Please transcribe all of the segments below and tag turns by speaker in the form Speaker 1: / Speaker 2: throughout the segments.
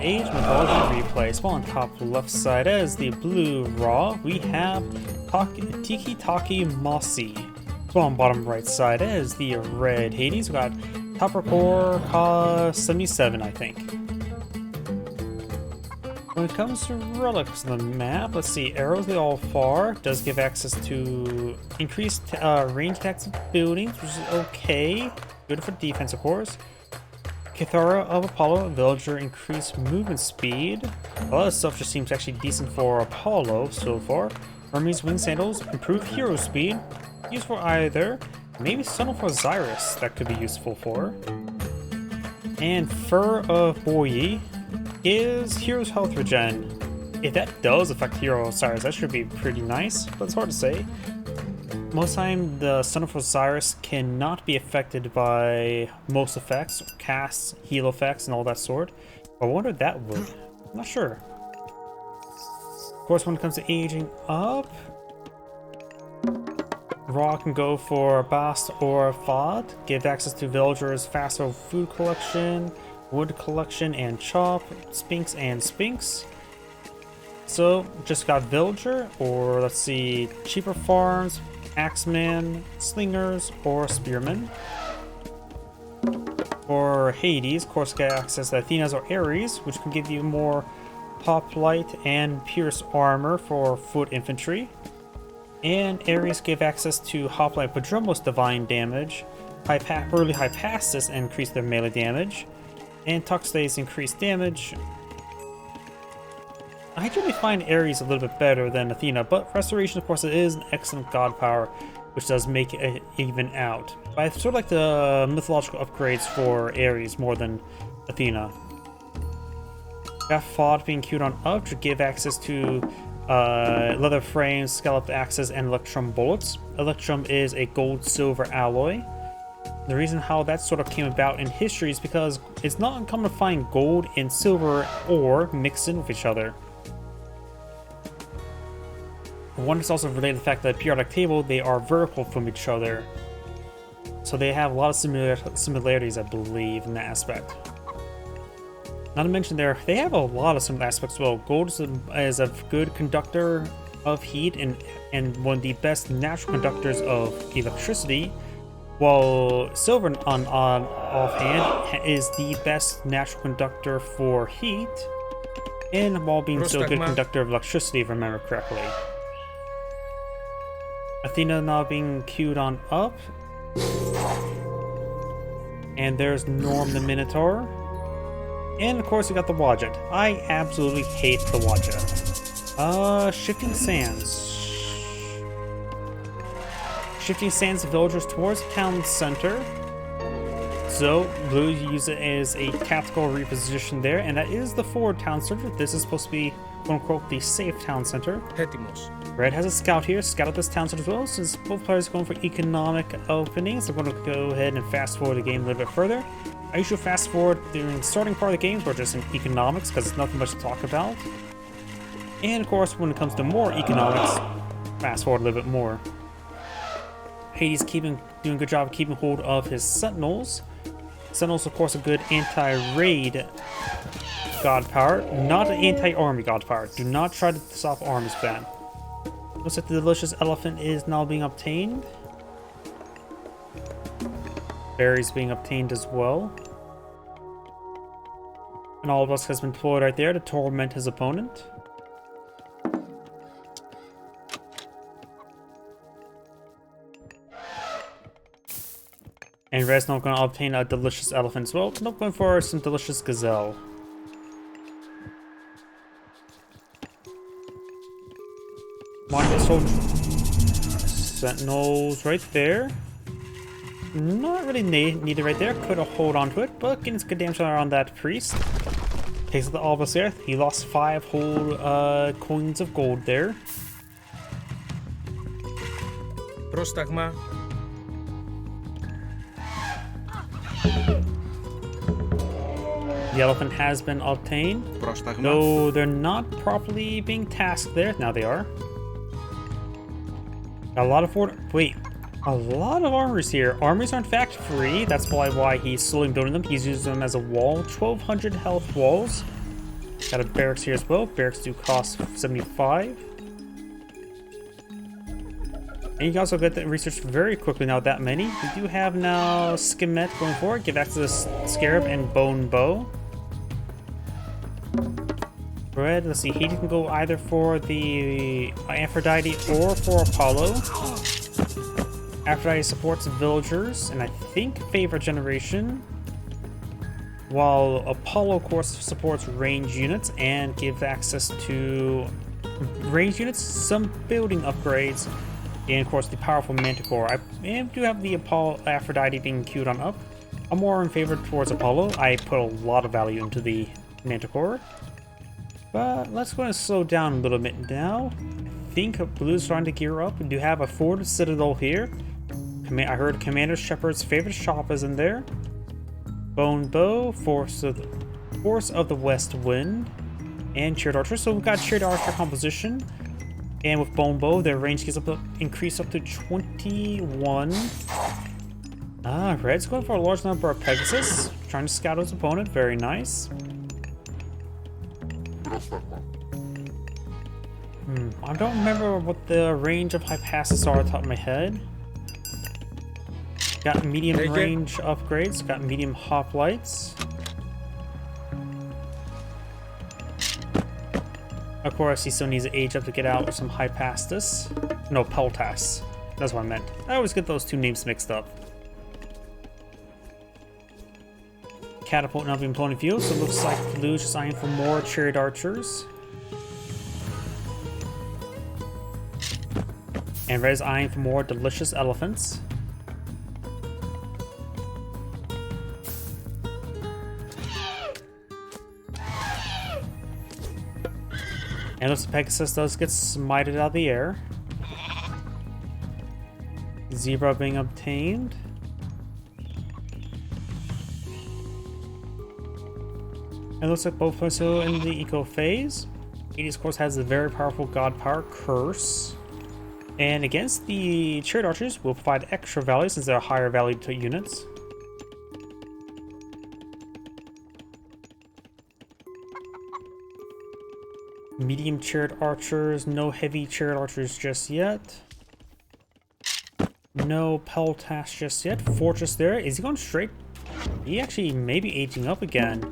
Speaker 1: Age Mythology Replay. So on top left side as the blue raw, we have TikiTakiMausi. So on bottom right side as the red Hades, we got Tapiroca77, I think. When it comes to relics on the map, let's see, arrows the all far does give access to increased range attacks of buildings, which is okay. Good for defense, of course. Kythera of Apollo, villager, increased movement speed. A lot of stuff just seems actually decent for Apollo so far. Hermes wing sandals, improved hero speed, used for either. Maybe Son for Osiris that could be useful for. And Fur of Boyi is Hero's Health Regen. If that does affect Hero Osiris, that should be pretty nice, but it's hard to say. Most time, the Son of Osiris cannot be affected by most effects, casts, heal effects, and all that sort. I wonder if that would. I'm not sure. Of course, when it comes to aging up, Raw can go for Bast or Fod, give access to villagers, faster food collection, wood collection and chop, Sphinx and Sphinx. So, just got villager, or let's see, cheaper farms, axeman, slingers, or spearmen. For Hades, of course, get access to Athena's or Ares, which can give you more hoplite and pierce armor for foot infantry. And Ares give access to hoplite Prodromos divine damage, early Hypasis increase their melee damage, and Tuxtays increase damage. I generally find Ares a little bit better than Athena, but Restoration, of course, it is an excellent god power, which does make it even out. But I sort of like the mythological upgrades for Ares more than Athena. Got Fod being queued on up to give access to leather frames, scalloped axes, and electrum bullets. Electrum is a gold-silver alloy. The reason how that sort of came about in history is because it's not uncommon to find gold and silver ore mixed in with each other. One is also related to the fact that the periodic table, they are vertical from each other. So they have a lot of similarities, I believe, in that aspect. Not to mention they have a lot of similar aspects as well. Gold is a good conductor of heat and one of the best natural conductors of electricity, while silver on offhand is the best natural conductor for heat, and while being so good conductor of electricity, if I remember correctly. Athena now being queued on up. And there's Norm the Minotaur. And of course we got the Wadjet. I absolutely hate the Wadjet. Shifting Sands. Shifting Sands villagers towards town center. So Blue use it as a tactical reposition there, and that is the forward town center. This is supposed to be, quote-unquote, the safe town center. Red has a scout here, scout out this town center as well. Since both players are going for economic openings, I'm going to go ahead and fast forward the game a little bit further. I usually fast forward during the starting part of the games, or just in economics, because it's nothing much to talk about. And of course, when it comes to more economics, fast forward a little bit more. Hades doing a good job of keeping hold of his sentinels. Sentinels, of course, a good anti-raid god power, not an anti-army god power. Do not try to stop armies ban. Looks like the delicious elephant is now being obtained. Berries being obtained as well. And all of us has been deployed right there to torment his opponent. And Red's not going to obtain a delicious elephant as well. Not going for some delicious gazelle. Sentinels right there. Not really needed right there. Could have hold on to it, but getting some good damage on that priest. Takes the Albus there. He lost 5 whole coins of gold there.
Speaker 2: Πρόσταγμα.
Speaker 1: The elephant has been obtained. No, they're not properly being tasked there. Now they are. A lot of a lot of armories here. Armories are in fact free. That's why he's slowly building them. He's using them as a wall. 1,200 health walls. Got a barracks here as well. Barracks do cost 75. And you can also get the research very quickly now, that many. We do have now Schemet going forward. Give access to Scarab and Bone Bow. Red, let's see, he can go either for the Aphrodite or for Apollo. Aphrodite supports villagers and I think favor generation, while Apollo, of course, supports range units and gives access to range units, some building upgrades, and of course the powerful Manticore. I do have the Aphrodite being queued on up. I'm more in favor towards Apollo. I put a lot of value into the Manticore. But let's go and slow down a little bit now. I think Blue's starting to gear up. We do have a forward citadel here. I heard Commander Shepard's favorite shop is in there. Bone Bow, Force of the West Wind, and Cheered Archer. So we've got Cheered Archer composition. And with Bone Bow, their range gets increased up to 21. Red's going for a large number of Pegasus. Trying to scout his opponent. Very nice. I don't remember what the range of high passes are off the top of my head. Got medium range upgrades, got medium hoplites. Of course, he still needs to age up to get out with some high pastas. No, Peltas. That's what I meant. I always get those two names mixed up. Catapult now being blown in field, so it looks like Blue's just eyeing for more Chariot Archers. And Red's eyeing for more delicious elephants. And looks like Pegasus does get smited out of the air. Zebra being obtained. It looks like both are still in the eco phase. Hades, of course, has a very powerful god power, Curse. And against the Chariot Archers, will provide extra value since they're higher value to units. Medium Chariot Archers, no heavy Chariot Archers just yet. No Peltas just yet. Fortress there. Is he going straight? He actually may be aging up again.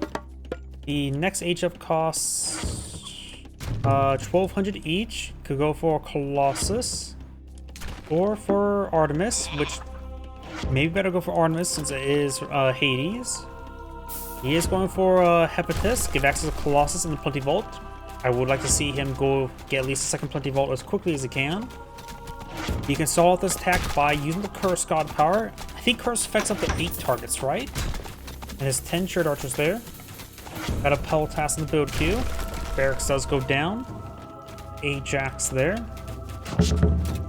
Speaker 1: The next age up costs 1,200 each. Could go for Colossus or for Artemis, which maybe better go for Artemis since it is Hades. He is going for Hepatus. Give access to Colossus in the Plenty Vault. I would like to see him go get at least a second Plenty Vault as quickly as he can. You can solve this attack by using the Curse God power. I think Curse affects up to 8 targets, right? And there's 10 Chariot Archers there. Got a Peltas in the build queue. Barracks does go down. Ajax there.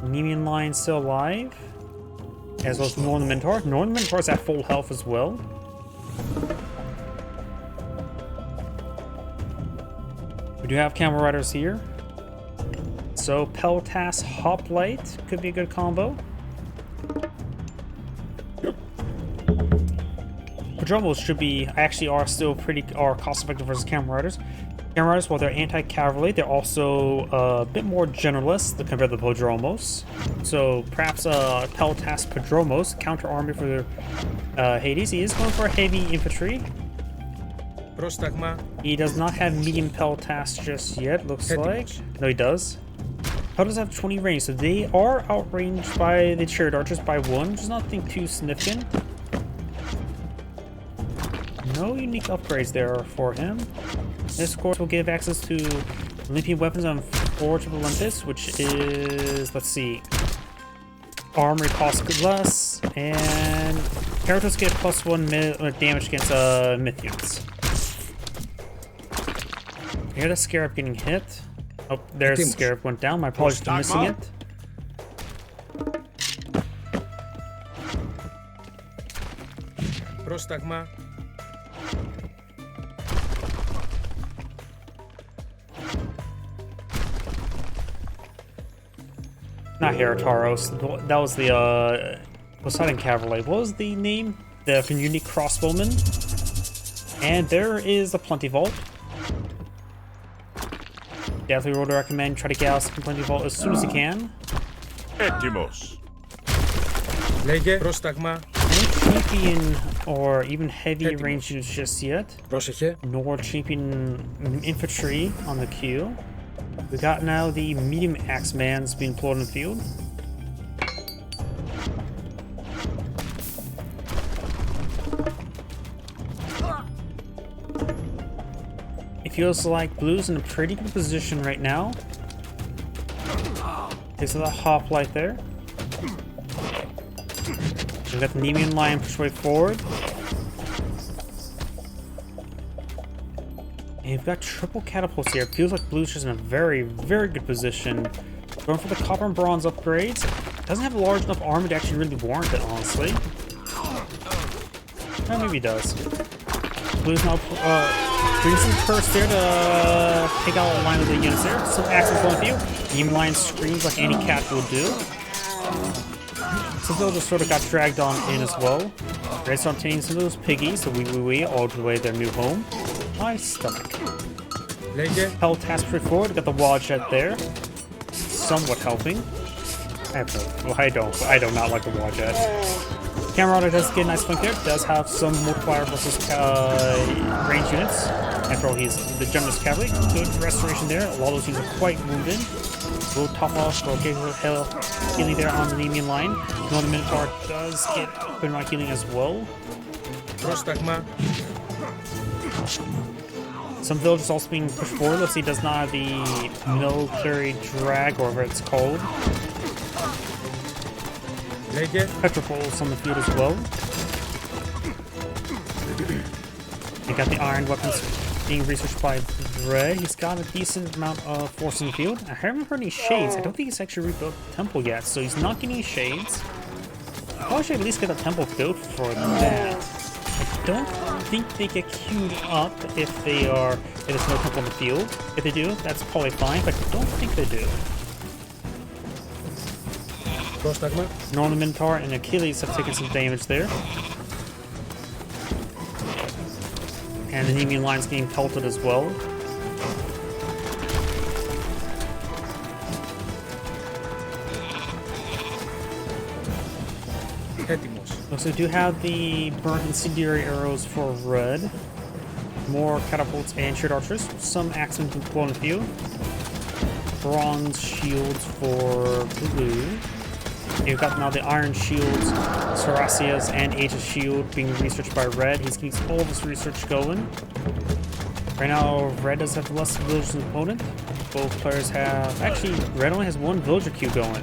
Speaker 1: Nemean Lion still alive. As well as Northern Minotaur. Northern Minotaur is at full health as well. We do have Camel Riders here. So Peltas Hoplite could be a good combo. Prodromos should be actually are still pretty cost effective versus Camel Riders. Camel Riders, while they're anti-cavalry, they're also a bit more generalist compared to the Prodromos. So perhaps Peltas Prodromos counter army for Hades. He is going for heavy infantry. He does not have medium Peltas just yet, looks like. No, he does. Peltas have 20 range, so they are outranged by the Chariot Archers by 1, which is nothing too significant. No unique upgrades there for him. This, of course, will give access to Olympian weapons on Forge of Olympus, which is, let's see, armory costs less, and characters get +1 damage against myth units. Here, the Scarab getting hit. Oh, there's the Scarab went down. My apologies for missing it.
Speaker 2: Prostagma.
Speaker 1: Not Herataros. That was the Poseidon Cavalry. What was the name? The unique crossbowman. And there is the Plenty Vault. Definitely would recommend try to get out some plenty vault as soon as you can.
Speaker 3: Έτοιμος.
Speaker 2: Λέγε. Πρόσταγμα.
Speaker 1: No champion or even heavy range units just yet.
Speaker 2: Πρόσεχε.
Speaker 1: Nor champion infantry on the queue. We got now the medium axemans being deployed in the field. It feels like blue's in a pretty good position right now. Takes the hoplite there. We've got the Nemean line push way forward. And you've got triple catapults here. It feels like blue's just in a very, very good position. Going for the copper and bronze upgrades. Doesn't have a large enough army to actually really warrant it, honestly. Oh, maybe it does. Blue's now doing some curse there to take out a line of the units there. Some axes going through. Demon line screams like any cat will do. So they'll just sort of got dragged on in as well. Ready to start obtaining some of those piggies, the wee all the way to their new home. My stomach. Hell task straight forward, got the wall jet there. Somewhat helping. I do not like the wall jet. Camarada does get a nice flank there, does have some multiplier versus range units. After all, he's the generous cavalry. Good restoration there. A lot of those units are quite wounded. We'll top off, go get hell healing there on the Nemean line. The Minotaur does get open rock healing as well.
Speaker 2: Πρόσταγμα.
Speaker 1: Some villages also being pushed forward. Let's see, does not have the military drag, or whatever it's called.
Speaker 2: Λέγε.
Speaker 1: Petropoles on the field as well. You got the iron weapons being researched by Dre. He's got a decent amount of force in the field. I haven't heard any shades. I don't think he's actually rebuilt the temple yet, so he's not getting any shades. Probably should at least get the temple built for that. I don't think they get queued up if there's no temple in the field. If they do, that's probably fine, but I don't think they do.
Speaker 2: Πρόσταγμα.
Speaker 1: Northern Minotaur and Achilles have taken some damage there. And the Nemean line's getting pelted as well.
Speaker 2: Έτοιμος.
Speaker 1: So we do have the burnt incendiary arrows for red. More catapults and short archers. Some axemen can pull in the field. Bronze shields for blue. You've got now the iron shields, Sarasias, and Aegis shield being researched by red. He's getting all of his research going. Right now, red does have less villagers than opponent. Both players have... Actually, red only has one villager queue going.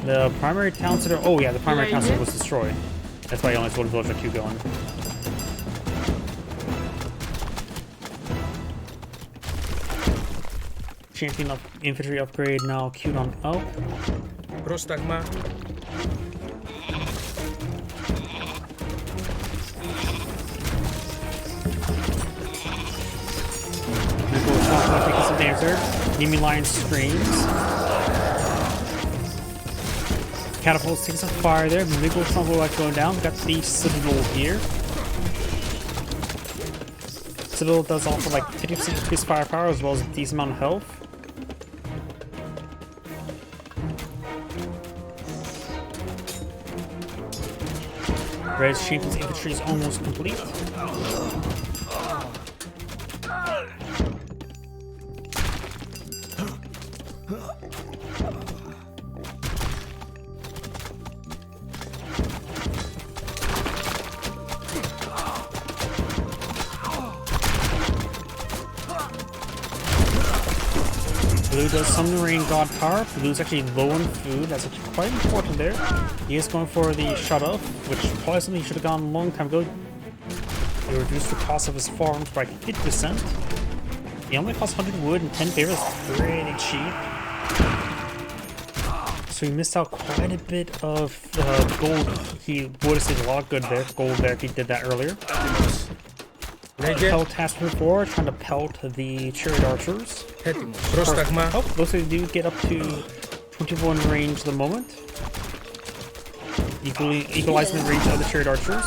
Speaker 1: The primary town center... Oh yeah, the primary town center was destroyed. That's why he only has one villager queue going. Champion of infantry upgrade now queued on up.
Speaker 2: Πρόσταγμα.
Speaker 1: Taking some damage there. Nemean line screams. Catapults taking some fire there. Miggle Trumbull like going down. Got the Citadel here. Citadel does offer like 50% increased firepower as well as a decent amount of health. Red's Champion's infantry is almost complete. Blue does summon the rain god power. Blue's actually low on food. That's actually quite important there. He is going for the shut off, which probably something he should have gone a long time ago. He reduced the cost of his farms by 50%. He only costs 100 wood and 10 favor. That's pretty cheap. So he missed out quite a bit of gold. He would have saved a lot of good there. Gold there if he did that earlier. Pelt task move forward, trying to pelt the chariot archers.
Speaker 2: Πρόσταγμα.
Speaker 1: Oh, looks like they do get up to 21 range at the moment. Equalizing the range of the chariot archers.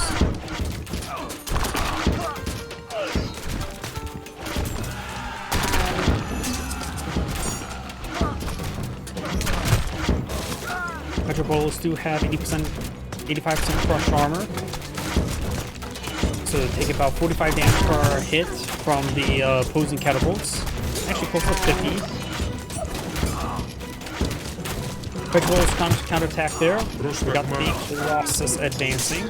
Speaker 1: bullets do have 85% crush armor. So they take about 45 damage per hit from the opposing catapults. Actually close to 50. Quick rolls counterattack there. We got the Colossus advancing.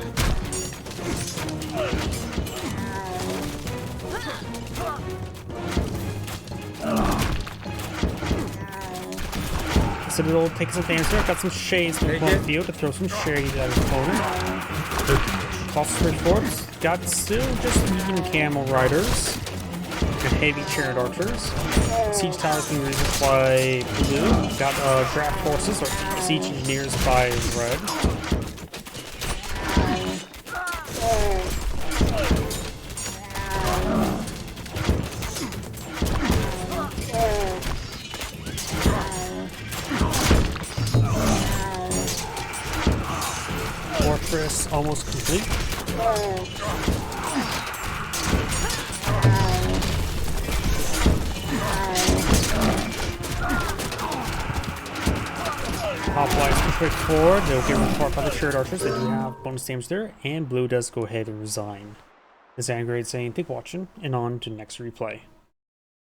Speaker 1: Citadel takes advantage there. Got some shades in the opponent field to throw some shades at his opponent. Colossus straightforward. Got still just medium camel riders and heavy chariot archers. Siege towers being used by blue. Got draft forces or siege engineers by red. Fortress almost complete. Hoplites can push forward. They'll get report by the chariot archers. They do have bonus damage there, and blue does go ahead and resign. This is Angry saying, thank you for watching, and on to the next replay.